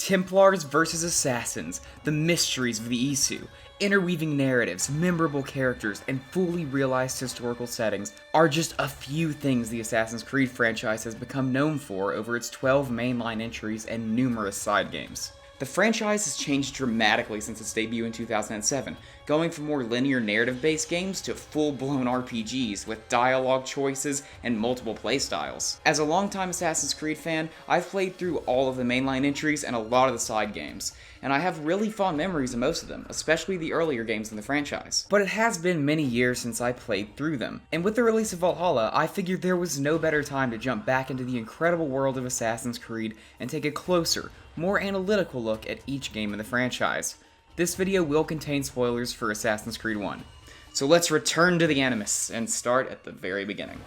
Templars versus Assassins, the mysteries of the Isu, interweaving narratives, memorable characters, and fully realized historical settings are just a few things the Assassin's Creed franchise has become known for over its 12 mainline entries and numerous side games. The franchise has changed dramatically since its debut in 2007, going from more linear narrative-based games to full-blown RPGs with dialogue choices and multiple playstyles. As a longtime Assassin's Creed fan, I've played through all of the mainline entries and a lot of the side games, and I have really fond memories of most of them, especially the earlier games in the franchise. But it has been many years since I played through them, and with the release of Valhalla, I figured there was no better time to jump back into the incredible world of Assassin's Creed and take a closer, more analytical look at each game in the franchise. This video will contain spoilers for Assassin's Creed 1. So let's return to the Animus and start at the very beginning.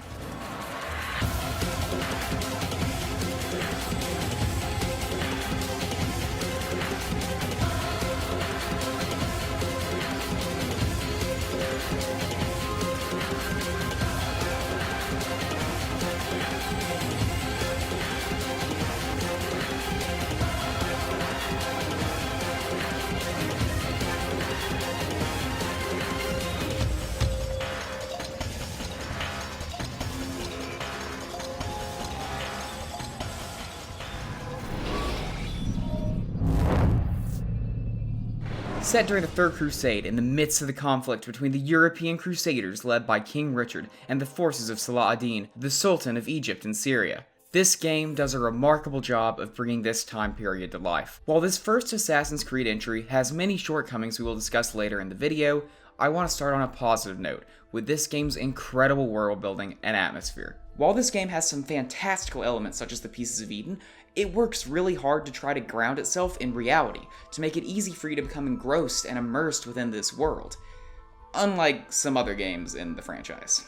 Set during the Third Crusade in the midst of the conflict between the European Crusaders led by King Richard and the forces of Salah ad-Din, the Sultan of Egypt and Syria. This game does a remarkable job of bringing this time period to life. While this first Assassin's Creed entry has many shortcomings we will discuss later in the video, I want to start on a positive note with this game's incredible world building and atmosphere. While this game has some fantastical elements such as the Pieces of Eden, it works really hard to try to ground itself in reality, to make it easy for you to become engrossed and immersed within this world, unlike some other games in the franchise.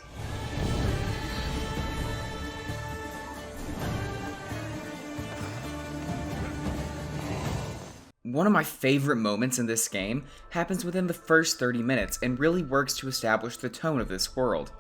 One of my favorite moments in this game happens within the first 30 minutes and really works to establish the tone of this world.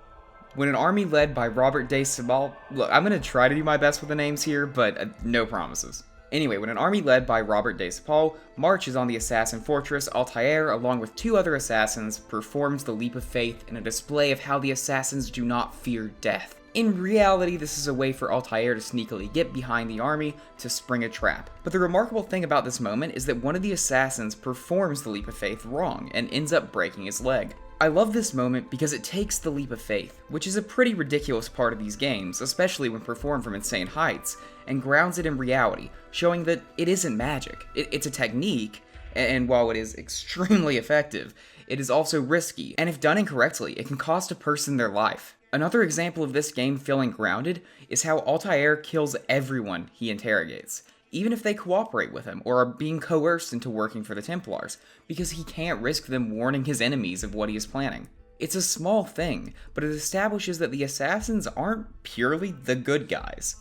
When an army led by Robert de Sabal, look, I'm going to try to do my best with the names here, but no promises. Anyway, when an army led by Robert de Sabal marches on the assassin fortress Altair along with two other assassins, performs the leap of faith in a display of how the assassins do not fear death. In reality, this is a way for Altair to sneakily get behind the army to spring a trap. But the remarkable thing about this moment is that one of the assassins performs the leap of faith wrong and ends up breaking his leg. I love this moment because it takes the leap of faith, which is a pretty ridiculous part of these games, especially when performed from insane heights, and grounds it in reality, showing that it isn't magic. It's a technique, and while it is extremely effective, it is also risky, and if done incorrectly, it can cost a person their life. Another example of this game feeling grounded is how Altair kills everyone he interrogates, even if they cooperate with him or are being coerced into working for the Templars, because he can't risk them warning his enemies of what he is planning. It's a small thing, but it establishes that the assassins aren't purely the good guys.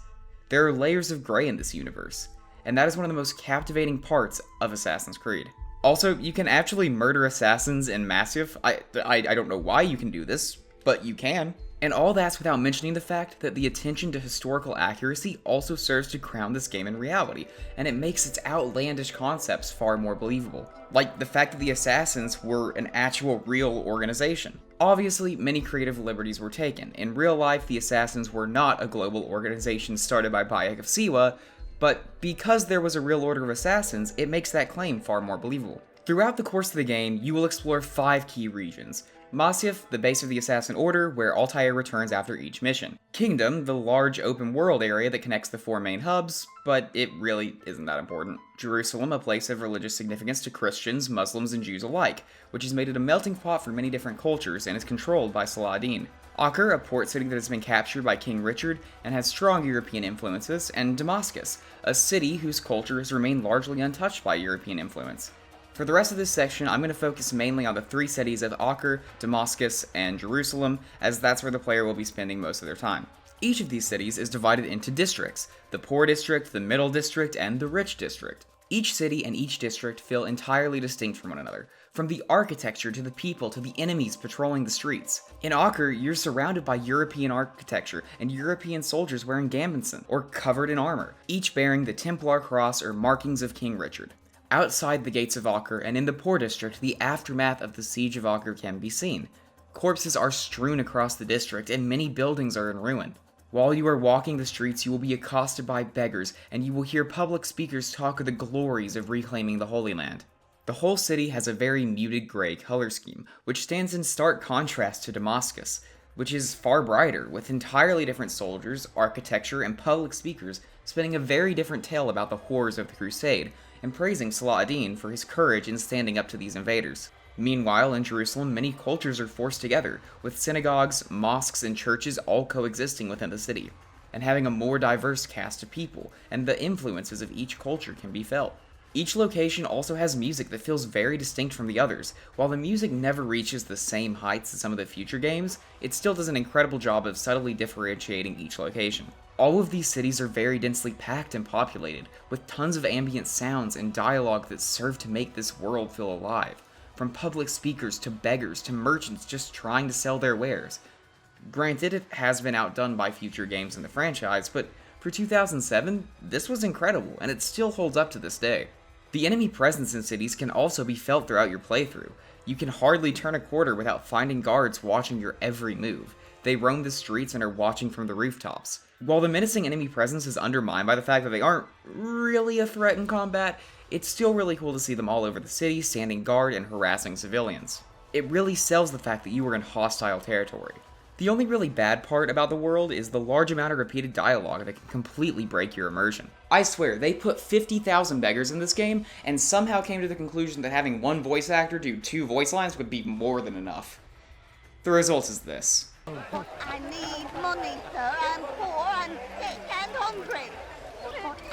There are layers of gray in this universe, and that is one of the most captivating parts of Assassin's Creed. Also, you can actually murder assassins in Massif. I don't know why you can do this, but you can. And all that's without mentioning the fact that the attention to historical accuracy also serves to ground this game in reality, and it makes its outlandish concepts far more believable. Like the fact that the assassins were an actual real organization. Obviously, many creative liberties were taken. In real life, the assassins were not a global organization started by Bayek of Siwa, but because there was a real order of assassins, it makes that claim far more believable. Throughout the course of the game, you will explore 5 key regions. Masyaf, the base of the Assassin Order, where Altair returns after each mission. Kingdom, the large open world area that connects the 4 main hubs, but it really isn't that important. Jerusalem, a place of religious significance to Christians, Muslims, and Jews alike, which has made it a melting pot for many different cultures and is controlled by Salah ad-Din. Acre, a port city that has been captured by King Richard and has strong European influences, and Damascus, a city whose culture has remained largely untouched by European influence. For the rest of this section, I'm going to focus mainly on the 3 cities of Acre, Damascus, and Jerusalem, as that's where the player will be spending most of their time. Each of these cities is divided into districts: the poor district, the middle district, and the rich district. Each city and each district feel entirely distinct from one another, from the architecture to the people to the enemies patrolling the streets. In Acre, you're surrounded by European architecture and European soldiers wearing gambeson, or covered in armor, each bearing the Templar cross or markings of King Richard. Outside the gates of Acre and in the poor district, the aftermath of the siege of Acre can be seen. Corpses are strewn across the district and many buildings are in ruin. While you are walking the streets, you will be accosted by beggars, and you will hear public speakers talk of the glories of reclaiming the Holy Land. The whole city has a very muted gray color scheme, which stands in stark contrast to Damascus, which is far brighter, with entirely different soldiers, architecture, and public speakers spinning a very different tale about the horrors of the Crusade, and praising Salah ad-Din for his courage in standing up to these invaders. Meanwhile, in Jerusalem, many cultures are forced together, with synagogues, mosques, and churches all coexisting within the city, and having a more diverse cast of people, and the influences of each culture can be felt. Each location also has music that feels very distinct from the others. While the music never reaches the same heights as some of the future games, it still does an incredible job of subtly differentiating each location. All of these cities are very densely packed and populated, with tons of ambient sounds and dialogue that serve to make this world feel alive. From public speakers to beggars to merchants just trying to sell their wares. Granted, it has been outdone by future games in the franchise, but for 2007, this was incredible, and it still holds up to this day. The enemy presence in cities can also be felt throughout your playthrough. You can hardly turn a corner without finding guards watching your every move. They roam the streets and are watching from the rooftops. While the menacing enemy presence is undermined by the fact that they aren't really a threat in combat, it's still really cool to see them all over the city, standing guard and harassing civilians. It really sells the fact that you are in hostile territory. The only really bad part about the world is the large amount of repeated dialogue that can completely break your immersion. I swear, they put 50,000 beggars in this game, and somehow came to the conclusion that having one voice actor do 2 voice lines would be more than enough. The result is this. I need money, sir. I'm poor and sick and hungry.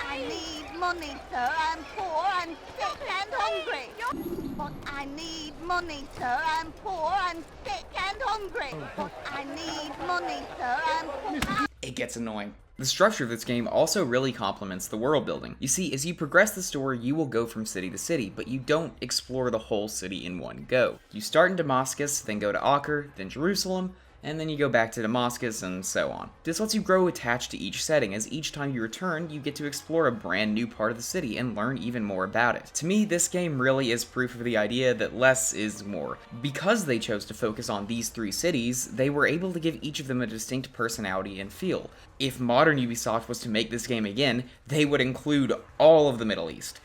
I need money, sir. I'm poor and sick and hungry. I need money, sir. I'm poor and sick and hungry. I need money, sir. I'm poor. It gets annoying. The structure of this game also really complements the world building. You see, as you progress the story, you will go from city to city, but you don't explore the whole city in one go. You start in Damascus, then go to Acre, then Jerusalem, and then you go back to Damascus, and so on. This lets you grow attached to each setting, as each time you return, you get to explore a brand new part of the city and learn even more about it. To me, this game really is proof of the idea that less is more. Because they chose to focus on these 3 cities, they were able to give each of them a distinct personality and feel. If modern Ubisoft was to make this game again, they would include all of the Middle East.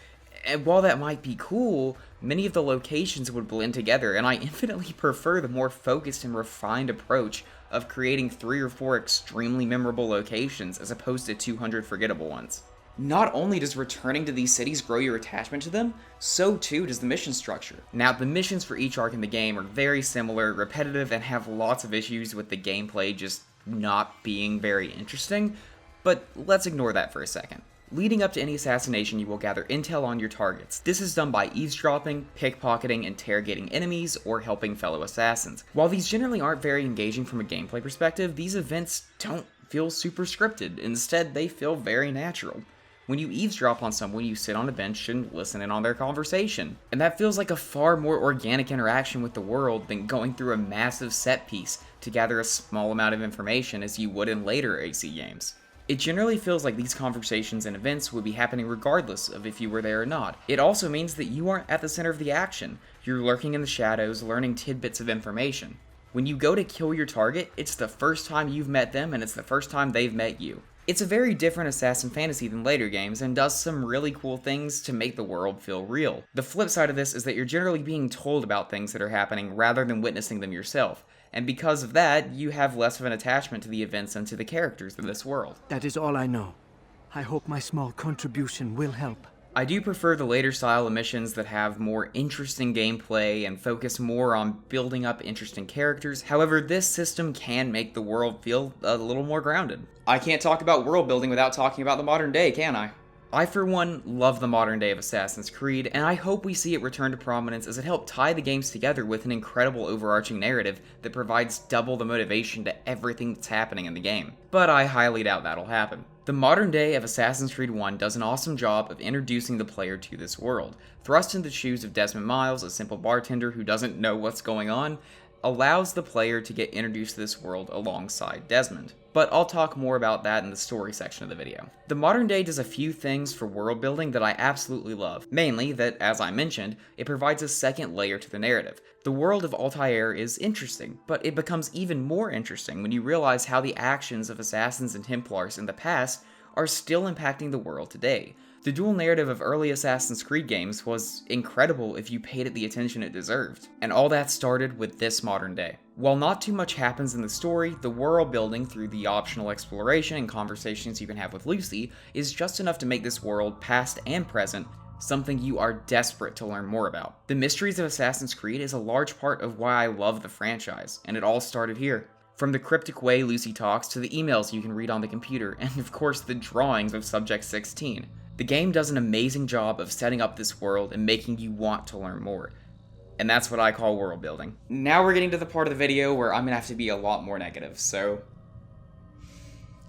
And while that might be cool, many of the locations would blend together, and I infinitely prefer the more focused and refined approach of creating 3 or 4 extremely memorable locations as opposed to 200 forgettable ones. Not only does returning to these cities grow your attachment to them, so too does the mission structure. Now, the missions for each arc in the game are very similar, repetitive, and have lots of issues with the gameplay just not being very interesting, but let's ignore that for a second. Leading up to any assassination, you will gather intel on your targets. This is done by eavesdropping, pickpocketing, interrogating enemies, or helping fellow assassins. While these generally aren't very engaging from a gameplay perspective, these events don't feel super scripted. Instead, they feel very natural. When you eavesdrop on someone, you sit on a bench and listen in on their conversation. And that feels like a far more organic interaction with the world than going through a massive set piece to gather a small amount of information as you would in later AC games. It generally feels like these conversations and events would be happening regardless of if you were there or not. It also means that you aren't at the center of the action. You're lurking in the shadows, learning tidbits of information. When you go to kill your target, it's the first time you've met them and it's the first time they've met you. It's a very different assassin fantasy than later games and does some really cool things to make the world feel real. The flip side of this is that you're generally being told about things that are happening rather than witnessing them yourself. And because of that, you have less of an attachment to the events and to the characters of this world. That is all I know. I hope my small contribution will help. I do prefer the later style of missions that have more interesting gameplay and focus more on building up interesting characters. However, this system can make the world feel a little more grounded. I can't talk about world building without talking about the modern day, can I? I, for one, love the modern day of Assassin's Creed, and I hope we see it return to prominence as it helped tie the games together with an incredible overarching narrative that provides double the motivation to everything that's happening in the game. But I highly doubt that'll happen. The modern day of Assassin's Creed 1 does an awesome job of introducing the player to this world. Thrust into the shoes of Desmond Miles, a simple bartender who doesn't know what's going on, allows the player to get introduced to this world alongside Desmond. But I'll talk more about that in the story section of the video. The modern day does a few things for world building that I absolutely love. Mainly that, as I mentioned, it provides a second layer to the narrative. The world of Altair is interesting, but it becomes even more interesting when you realize how the actions of assassins and Templars in the past are still impacting the world today. The dual narrative of early Assassin's Creed games was incredible if you paid it the attention it deserved, and all that started with this modern day. While not too much happens in the story, the world building through the optional exploration and conversations you can have with Lucy is just enough to make this world, past and present, something you are desperate to learn more about. The mysteries of Assassin's Creed is a large part of why I love the franchise, and it all started here. From the cryptic way Lucy talks to the emails you can read on the computer, and of course the drawings of Subject 16. The game does an amazing job of setting up this world and making you want to learn more. And that's what I call world building. Now we're getting to the part of the video where I'm gonna have to be a lot more negative, so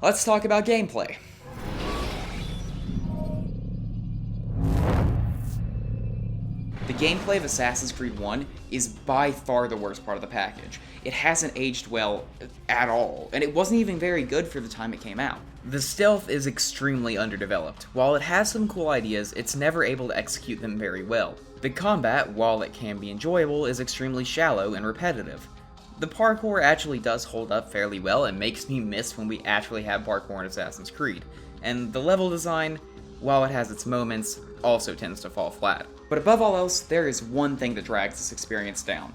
let's talk about gameplay. The gameplay of Assassin's Creed 1 is by far the worst part of the package. It hasn't aged well at all, and it wasn't even very good for the time it came out. The stealth is extremely underdeveloped. While it has some cool ideas, it's never able to execute them very well. The combat, while it can be enjoyable, is extremely shallow and repetitive. The parkour actually does hold up fairly well and makes me miss when we actually have parkour in Assassin's Creed. And the level design, while it has its moments, also tends to fall flat. But above all else, there is one thing that drags this experience down.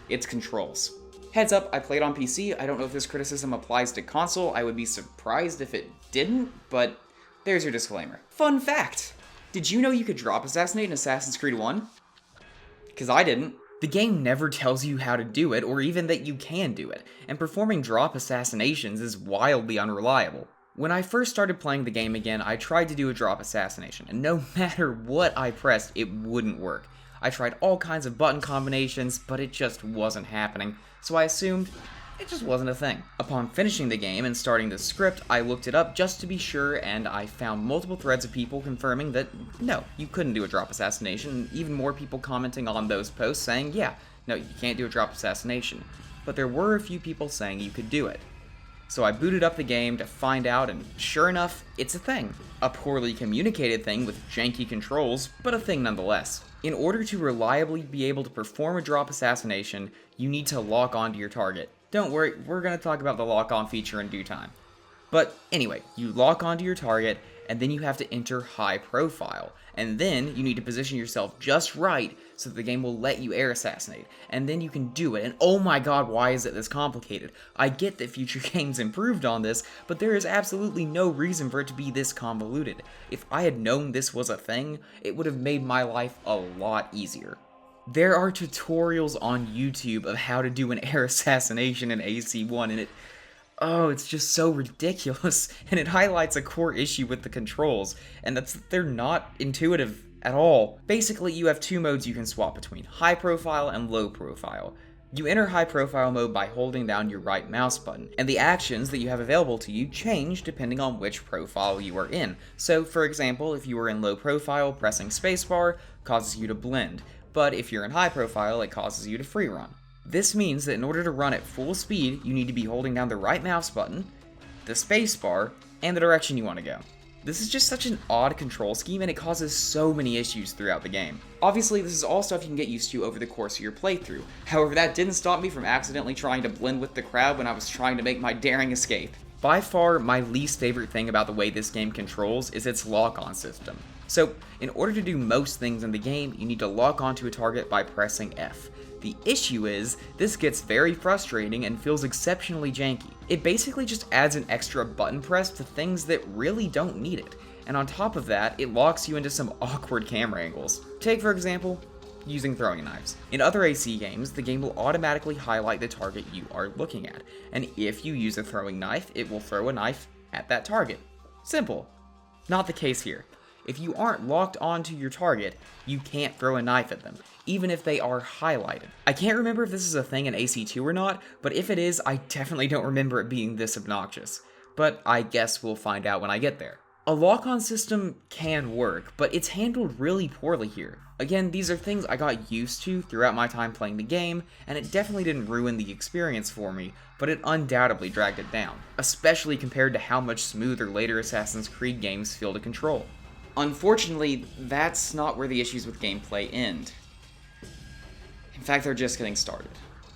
Its controls. Heads up, I played on PC, I don't know if this criticism applies to console, I would be surprised if it didn't, but there's your disclaimer. Fun fact! Did you know you could drop assassinate in Assassin's Creed 1? Because I didn't. The game never tells you how to do it, or even that you can do it, and performing drop assassinations is wildly unreliable. When I first started playing the game again, I tried to do a drop assassination, and no matter what I pressed, it wouldn't work. I tried all kinds of button combinations, but it just wasn't happening, so I assumed it just wasn't a thing. Upon finishing the game and starting the script, I looked it up just to be sure, and I found multiple threads of people confirming that no, you couldn't do a drop assassination, and even more people commenting on those posts saying, yeah, no, you can't do a drop assassination. But there were a few people saying you could do it. So I booted up the game to find out, and sure enough, it's a thing. A poorly communicated thing with janky controls, but a thing nonetheless. In order to reliably be able to perform a drop assassination, you need to lock onto your target. Don't worry, we're going to talk about the lock-on feature in due time. But anyway, you lock onto your target, and then you have to enter high profile. And then you need to position yourself just right so that the game will let you air assassinate. And then you can do it. And oh my god, why is it this complicated? I get that future games improved on this, but there is absolutely no reason for it to be this convoluted. If I had known this was a thing, it would have made my life a lot easier. There are tutorials on YouTube of how to do an air assassination in AC1, and it's just so ridiculous, and it highlights a core issue with the controls, and that's that they're not intuitive at all. Basically, you have two modes you can swap between, high profile and low profile. You enter high profile mode by holding down your right mouse button, and the actions that you have available to you change depending on which profile you are in. So, for example, if you are in low profile, pressing spacebar causes you to blend, but if you're in high profile, it causes you to free run. This means that in order to run at full speed, you need to be holding down the right mouse button, the spacebar, and the direction you want to go. This is just such an odd control scheme, and it causes so many issues throughout the game. Obviously, this is all stuff you can get used to over the course of your playthrough. However, that didn't stop me from accidentally trying to blend with the crowd when I was trying to make my daring escape. By far, my least favorite thing about the way this game controls is its lock-on system. So, in order to do most things in the game, you need to lock onto a target by pressing F. The issue is, this gets very frustrating and feels exceptionally janky. It basically just adds an extra button press to things that really don't need it, and on top of that, it locks you into some awkward camera angles. Take, for example, using throwing knives. In other AC games, the game will automatically highlight the target you are looking at, and if you use a throwing knife, it will throw a knife at that target. Simple. Not the case here. If you aren't locked onto your target, you can't throw a knife at them, even if they are highlighted. I can't remember if this is a thing in AC2 or not, but if it is, I definitely don't remember it being this obnoxious. But I guess we'll find out when I get there. A lock-on system can work, but it's handled really poorly here. Again, these are things I got used to throughout my time playing the game, and it definitely didn't ruin the experience for me, but it undoubtedly dragged it down, especially compared to how much smoother later Assassin's Creed games feel to control. Unfortunately, that's not where the issues with gameplay end. In fact, they're just getting started.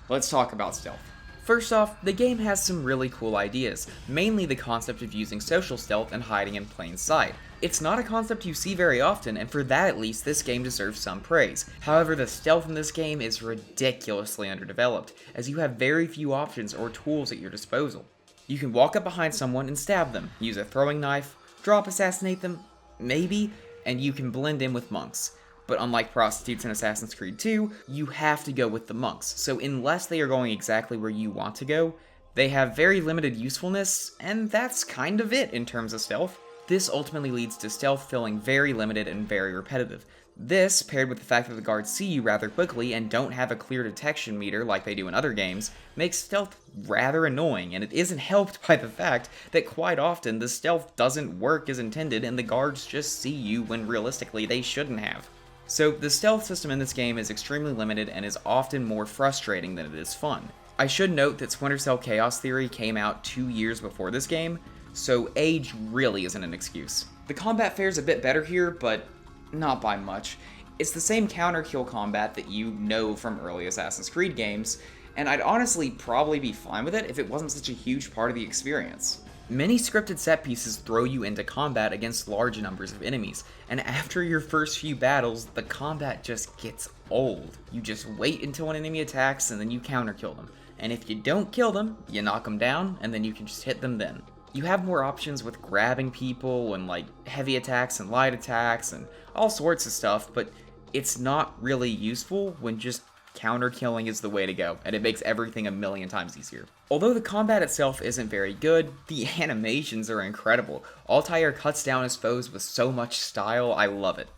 Let's talk about stealth. First off, the game has some really cool ideas, mainly the concept of using social stealth and hiding in plain sight. It's not a concept you see very often, and for that at least, this game deserves some praise. However, the stealth in this game is ridiculously underdeveloped, as you have very few options or tools at your disposal. You can walk up behind someone and stab them, use a throwing knife, drop assassinate them, maybe, and you can blend in with monks. But unlike prostitutes in Assassin's Creed 2, you have to go with the monks, so unless they are going exactly where you want to go, they have very limited usefulness, and that's kind of it in terms of stealth. This ultimately leads to stealth feeling very limited and very repetitive. This, paired with the fact that the guards see you rather quickly and don't have a clear detection meter like they do in other games, makes stealth rather annoying, and it isn't helped by the fact that quite often the stealth doesn't work as intended and the guards just see you when realistically they shouldn't have. So the stealth system in this game is extremely limited and is often more frustrating than it is fun. I should note that Splinter Cell Chaos Theory came out 2 years before this game, so age really isn't an excuse. The combat fares a bit better here, but not by much. It's the same counter kill combat that you know from early Assassin's Creed games, and I'd honestly probably be fine with it if it wasn't such a huge part of the experience. Many scripted set pieces throw you into combat against large numbers of enemies, and after your first few battles, the combat just gets old. You just wait until an enemy attacks and then you counter kill them, and if you don't kill them, you knock them down and then you can just hit them then. You have more options with grabbing people and like heavy attacks and light attacks and all sorts of stuff, but it's not really useful when just counter killing is the way to go, and it makes everything a million times easier. Although the combat itself isn't very good, the animations are incredible. Altair cuts down his foes with so much style, I love it.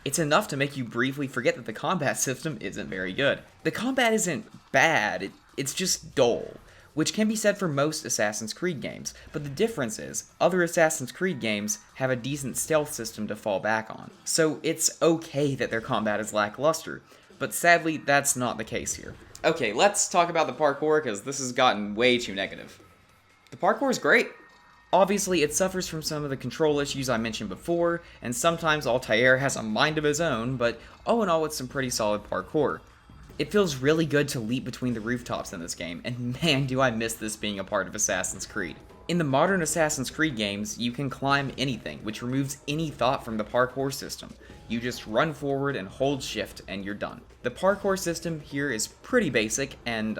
It's enough to make you briefly forget that the combat system isn't very good. The combat isn't bad, it's just dull, which can be said for most Assassin's Creed games, but the difference is, other Assassin's Creed games have a decent stealth system to fall back on, so it's okay that their combat is lackluster. But sadly, that's not the case here. Okay, let's talk about the parkour, because this has gotten way too negative. The parkour is great. Obviously, it suffers from some of the control issues I mentioned before, and sometimes Altair has a mind of his own, but all in all, it's some pretty solid parkour. It feels really good to leap between the rooftops in this game, and man do I miss this being a part of Assassin's Creed. In the modern Assassin's Creed games, you can climb anything, which removes any thought from the parkour system. You just run forward and hold shift and you're done. The parkour system here is pretty basic, and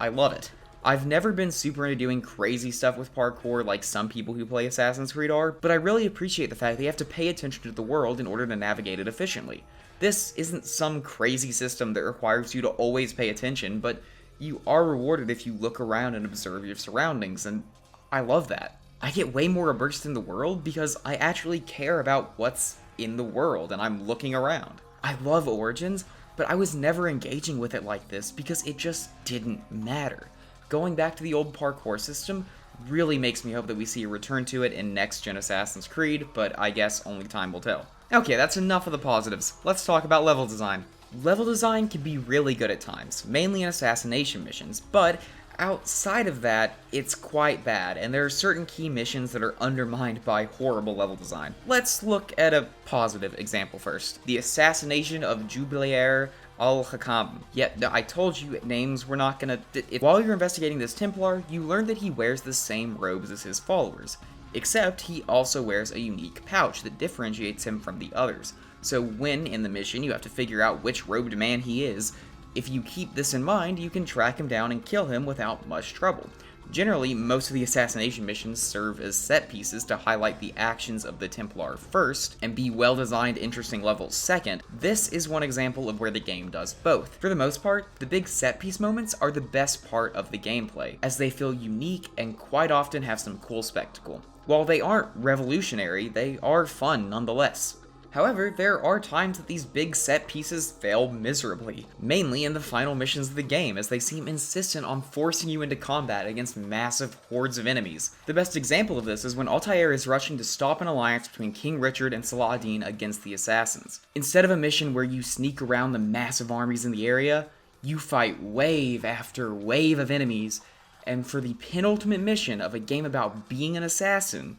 I love it. I've never been super into doing crazy stuff with parkour like some people who play Assassin's Creed are, but I really appreciate the fact that you have to pay attention to the world in order to navigate it efficiently. This isn't some crazy system that requires you to always pay attention, but you are rewarded if you look around and observe your surroundings, and I love that. I get way more immersed in the world because I actually care about what's in the world and I'm looking around. I love Origins, but I was never engaging with it like this because it just didn't matter. Going back to the old parkour system really makes me hope that we see a return to it in next-gen Assassin's Creed, but I guess only time will tell. Okay, that's enough of the positives. Let's talk about level design. Level design can be really good at times, mainly in assassination missions, but outside of that, it's quite bad, and there are certain key missions that are undermined by horrible level design. Let's look at a positive example first. The assassination of Jubilaire al-Hakam. Yet, I told you names were not gonna... While you're investigating this Templar, you learn that he wears the same robes as his followers, except he also wears a unique pouch that differentiates him from the others. So when in the mission you have to figure out which robed man he is, if you keep this in mind, you can track him down and kill him without much trouble. Generally, most of the assassination missions serve as set pieces to highlight the actions of the Templar first, and be well-designed, interesting levels second. This is one example of where the game does both. For the most part, the big set-piece moments are the best part of the gameplay, as they feel unique and quite often have some cool spectacle. While they aren't revolutionary, they are fun nonetheless. However, there are times that these big set pieces fail miserably, mainly in the final missions of the game, as they seem insistent on forcing you into combat against massive hordes of enemies. The best example of this is when Altair is rushing to stop an alliance between King Richard and Saladin against the assassins. Instead of a mission where you sneak around the massive armies in the area, you fight wave after wave of enemies, and for the penultimate mission of a game about being an assassin,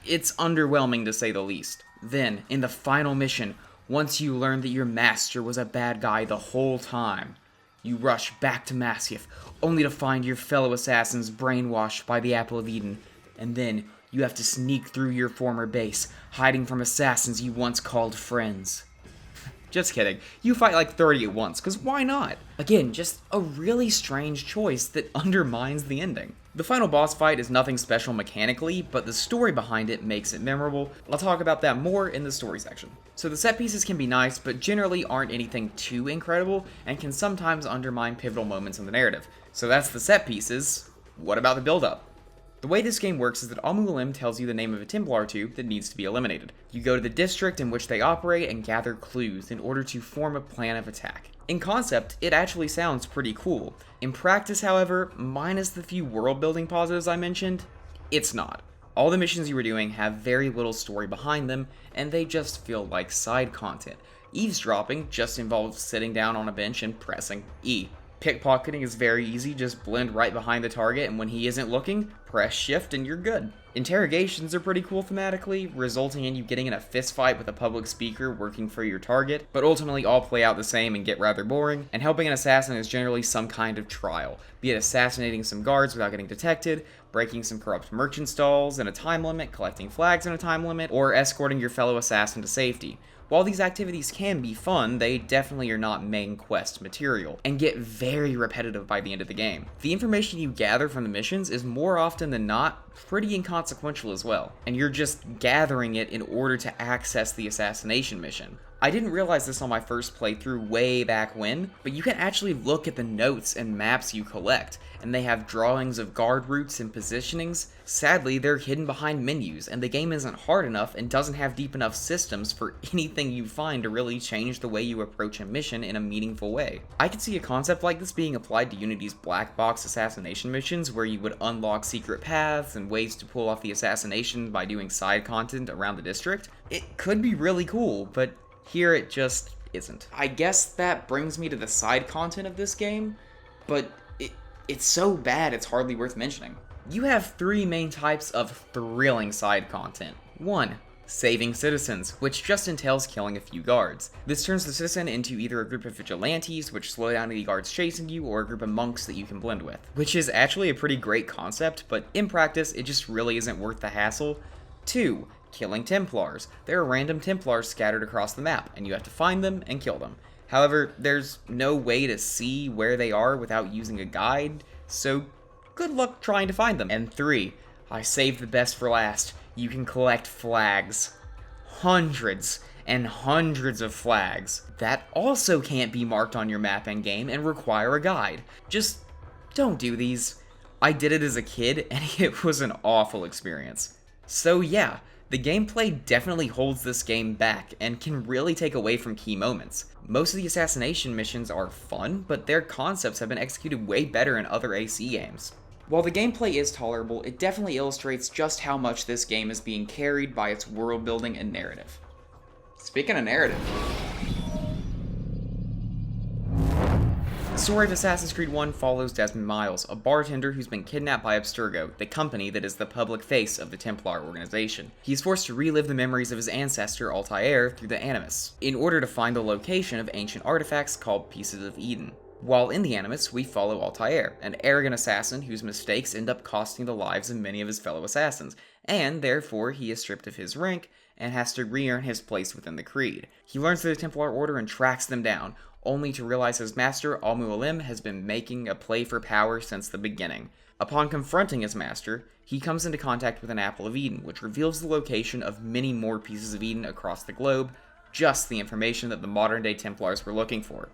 it's underwhelming to say the least. Then, in the final mission, once you learn that your master was a bad guy the whole time, you rush back to Masyaf, only to find your fellow assassins brainwashed by the Apple of Eden, and then you have to sneak through your former base, hiding from assassins you once called friends. Just kidding. You fight like 30 at once, because why not? Again, just a really strange choice that undermines the ending. The final boss fight is nothing special mechanically, but the story behind it makes it memorable. I'll talk about that more in the story section. So the set pieces can be nice, but generally aren't anything too incredible, and can sometimes undermine pivotal moments in the narrative. So that's the set pieces. What about the build-up? The way this game works is that Al-Mualim tells you the name of a Templar tube that needs to be eliminated. You go to the district in which they operate and gather clues in order to form a plan of attack. In concept, it actually sounds pretty cool. In practice, however, minus the few world building positives I mentioned, it's not. All the missions you were doing have very little story behind them, and they just feel like side content. Eavesdropping just involves sitting down on a bench and pressing E. Pickpocketing is very easy, just blend right behind the target, and when he isn't looking, press shift and you're good. Interrogations are pretty cool thematically, resulting in you getting in a fist fight with a public speaker working for your target, but ultimately all play out the same and get rather boring, and helping an assassin is generally some kind of trial, be it assassinating some guards without getting detected, breaking some corrupt merchant stalls in a time limit, collecting flags in a time limit, or escorting your fellow assassin to safety. While these activities can be fun, they definitely are not main quest material, and get very repetitive by the end of the game. The information you gather from the missions is more often than not pretty inconsequential as well, and you're just gathering it in order to access the assassination mission. I didn't realize this on my first playthrough way back when, but you can actually look at the notes and maps you collect, and they have drawings of guard routes and positionings. Sadly, they're hidden behind menus, and the game isn't hard enough and doesn't have deep enough systems for anything you find to really change the way you approach a mission in a meaningful way. I could see a concept like this being applied to Unity's black box assassination missions, where you would unlock secret paths and ways to pull off the assassination by doing side content around the district. It could be really cool, but here it just isn't. I guess that brings me to the side content of this game, but it's so bad it's hardly worth mentioning. You have three main types of thrilling side content. 1. Saving citizens, which just entails killing a few guards. This turns the citizen into either a group of vigilantes, which slow down any guards chasing you, or a group of monks that you can blend with. Which is actually a pretty great concept, but in practice, it just really isn't worth the hassle. 2. Killing Templars. There are random Templars scattered across the map, and you have to find them and kill them. However, there's no way to see where they are without using a guide, so good luck trying to find them. And 3, I saved the best for last. You can collect flags. Hundreds and hundreds of flags that also can't be marked on your map endgame and require a guide. Just don't do these. I did it as a kid, and it was an awful experience. So yeah, the gameplay definitely holds this game back and can really take away from key moments. Most of the assassination missions are fun, but their concepts have been executed way better in other AC games. While the gameplay is tolerable, it definitely illustrates just how much this game is being carried by its world building and narrative. Speaking of narrative, the story of Assassin's Creed 1 follows Desmond Miles, a bartender who's been kidnapped by Abstergo, the company that is the public face of the Templar organization. He's forced to relive the memories of his ancestor Altair through the Animus, in order to find the location of ancient artifacts called Pieces of Eden. While in the Animus, we follow Altair, an arrogant assassin whose mistakes end up costing the lives of many of his fellow assassins, and therefore he is stripped of his rank and has to re-earn his place within the Creed. He learns of the Templar Order and tracks them down, only to realize his master, Al-Mualim, has been making a play for power since the beginning. Upon confronting his master, he comes into contact with an Apple of Eden, which reveals the location of many more Pieces of Eden across the globe, just the information that the modern-day Templars were looking for.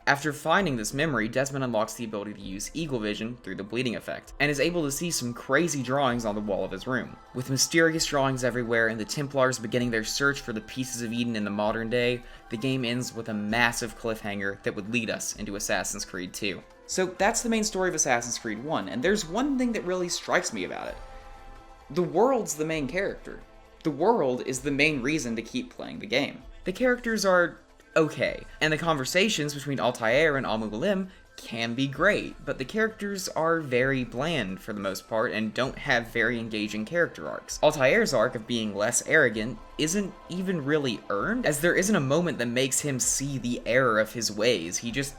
After finding this memory, Desmond unlocks the ability to use eagle vision through the bleeding effect, and is able to see some crazy drawings on the wall of his room. With mysterious drawings everywhere and the Templars beginning their search for the pieces of Eden in the modern day, the game ends with a massive cliffhanger that would lead us into Assassin's Creed 2. So that's the main story of Assassin's Creed 1, and there's one thing that really strikes me about it. The world's the main character. The world is the main reason to keep playing the game. The characters are okay, and the conversations between Altair and Al-Mualim can be great, but the characters are very bland for the most part and don't have very engaging character arcs. Altair's arc of being less arrogant isn't even really earned, as there isn't a moment that makes him see the error of his ways. He just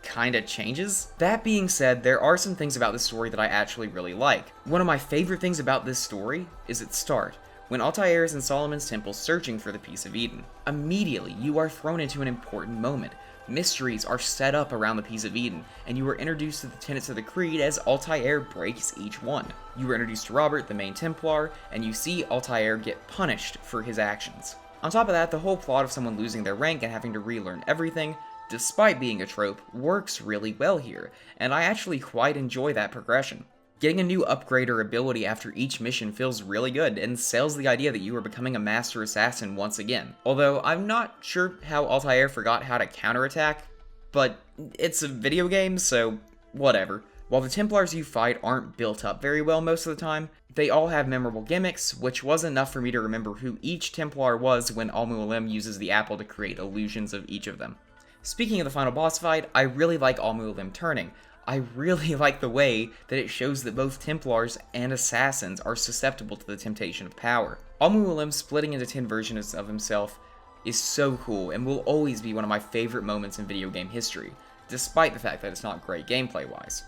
kinda changes. That being said, there are some things about this story that I actually really like. One of my favorite things about this story is its start, when Altair is in Solomon's temple searching for the piece of Eden. Immediately, you are thrown into an important moment. Mysteries are set up around the piece of Eden, and you are introduced to the tenets of the Creed as Altair breaks each one. You are introduced to Robert, the main Templar, and you see Altair get punished for his actions. On top of that, the whole plot of someone losing their rank and having to relearn everything, despite being a trope, works really well here, and I actually quite enjoy that progression. Getting a new upgrade or ability after each mission feels really good, and sells the idea that you are becoming a master assassin once again. Although, I'm not sure how Altair forgot how to counterattack, but it's a video game, so whatever. While the Templars you fight aren't built up very well most of the time, they all have memorable gimmicks, which was enough for me to remember who each Templar was when Al-Mualim uses the apple to create illusions of each of them. Speaking of the final boss fight, I really like Al-Mualim turning. I really like the way that it shows that both Templars and Assassins are susceptible to the temptation of power. Al-Mualim splitting into 10 versions of himself is so cool and will always be one of my favorite moments in video game history, despite the fact that it's not great gameplay-wise.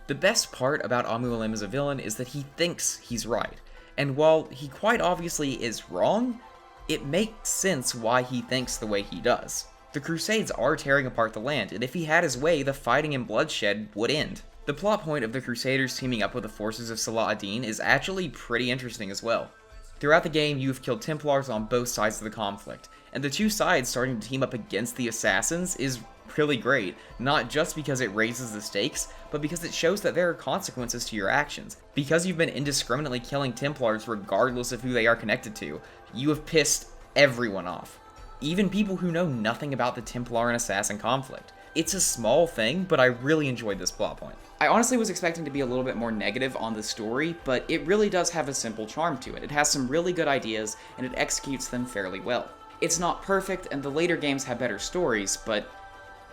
The best part about Al-Mualim as a villain is that he thinks he's right, and while he quite obviously is wrong, it makes sense why he thinks the way he does. The Crusades are tearing apart the land, and if he had his way, the fighting and bloodshed would end. The plot point of the Crusaders teaming up with the forces of Salah ad-Din is actually pretty interesting as well. Throughout the game, you've killed Templars on both sides of the conflict, and the two sides starting to team up against the Assassins is really great, not just because it raises the stakes, but because it shows that there are consequences to your actions. Because you've been indiscriminately killing Templars regardless of who they are connected to, you have pissed everyone off. Even people who know nothing about the Templar and Assassin conflict. It's a small thing, but I really enjoyed this plot point. I honestly was expecting to be a little bit more negative on the story, but it really does have a simple charm to it. It has some really good ideas, and it executes them fairly well. It's not perfect, and the later games have better stories, but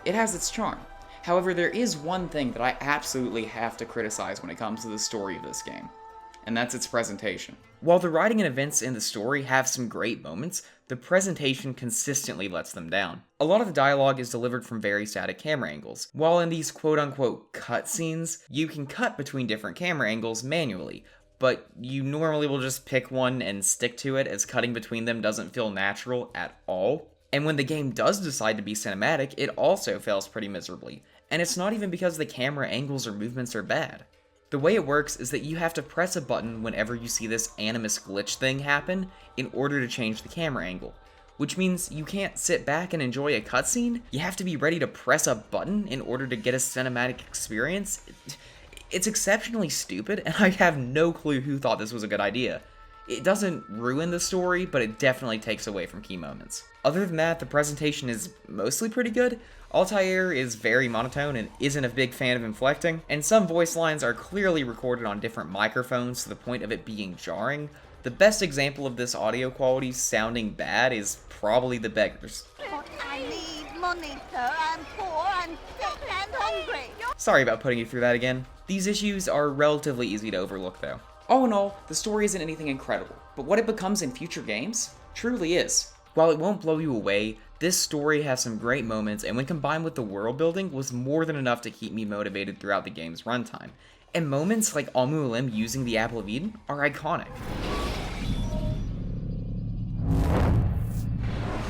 it has its charm. However, there is one thing that I absolutely have to criticize when it comes to the story of this game, and that's its presentation. While the writing and events in the story have some great moments, the presentation consistently lets them down. A lot of the dialogue is delivered from very static camera angles. While in these quote-unquote cutscenes, you can cut between different camera angles manually, but you normally will just pick one and stick to it, as cutting between them doesn't feel natural at all. And when the game does decide to be cinematic, it also fails pretty miserably. And it's not even because the camera angles or movements are bad. The way it works is that you have to press a button whenever you see this Animus glitch thing happen in order to change the camera angle, which means you can't sit back and enjoy a cutscene. You have to be ready to press a button in order to get a cinematic experience. It's exceptionally stupid, and I have no clue who thought this was a good idea. It doesn't ruin the story, but it definitely takes away from key moments. Other than that, the presentation is mostly pretty good. Altair is very monotone and isn't a big fan of inflecting, and some voice lines are clearly recorded on different microphones to the point of it being jarring. The best example of this audio quality sounding bad is probably the beggars. But I need money, sir. I'm poor and sick and hungry. Sorry about putting you through that again. These issues are relatively easy to overlook though. All in all, the story isn't anything incredible, but what it becomes in future games truly is. While it won't blow you away, this story has some great moments, and when combined with the world building, was more than enough to keep me motivated throughout the game's runtime. And moments like Al-Mualim using the Apple of Eden are iconic.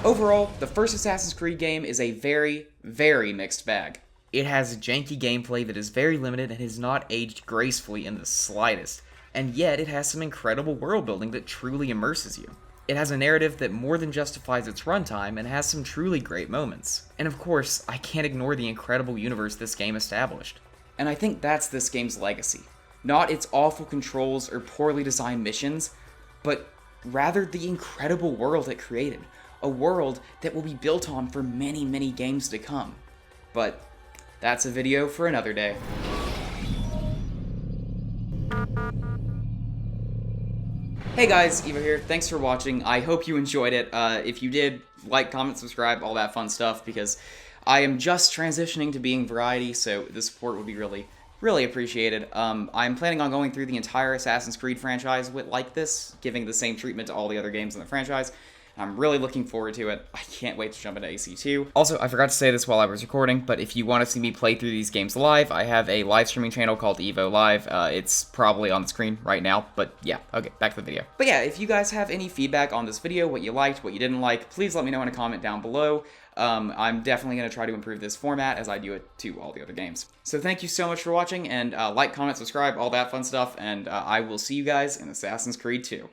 Overall, the first Assassin's Creed game is a very, very mixed bag. It has janky gameplay that is very limited and has not aged gracefully in the slightest, and yet it has some incredible world building that truly immerses you. It has a narrative that more than justifies its runtime and has some truly great moments. And of course, I can't ignore the incredible universe this game established. And I think that's this game's legacy. Not its awful controls or poorly designed missions, but rather the incredible world it created. A world that will be built on for many, many games to come. But that's a video for another day. Hey guys, Evo here. Thanks for watching. I hope you enjoyed it. If you did, like, comment, subscribe, all that fun stuff, because I am just transitioning to being variety, so the support would be really appreciated. I'm planning on going through the entire Assassin's Creed franchise like this, giving the same treatment to all the other games in the franchise. I'm really looking forward to it. I can't wait to jump into AC2. Also, I forgot to say this while I was recording, but if you want to see me play through these games live, I have a live streaming channel called Evo Live. It's probably on the screen right now, but yeah, okay, back to the video. But yeah, if you guys have any feedback on this video, what you liked, what you didn't like, please let me know in a comment down below. I'm definitely going to try to improve this format as I do it to all the other games. So thank you so much for watching, and like, comment, subscribe, all that fun stuff, and I will see you guys in Assassin's Creed 2.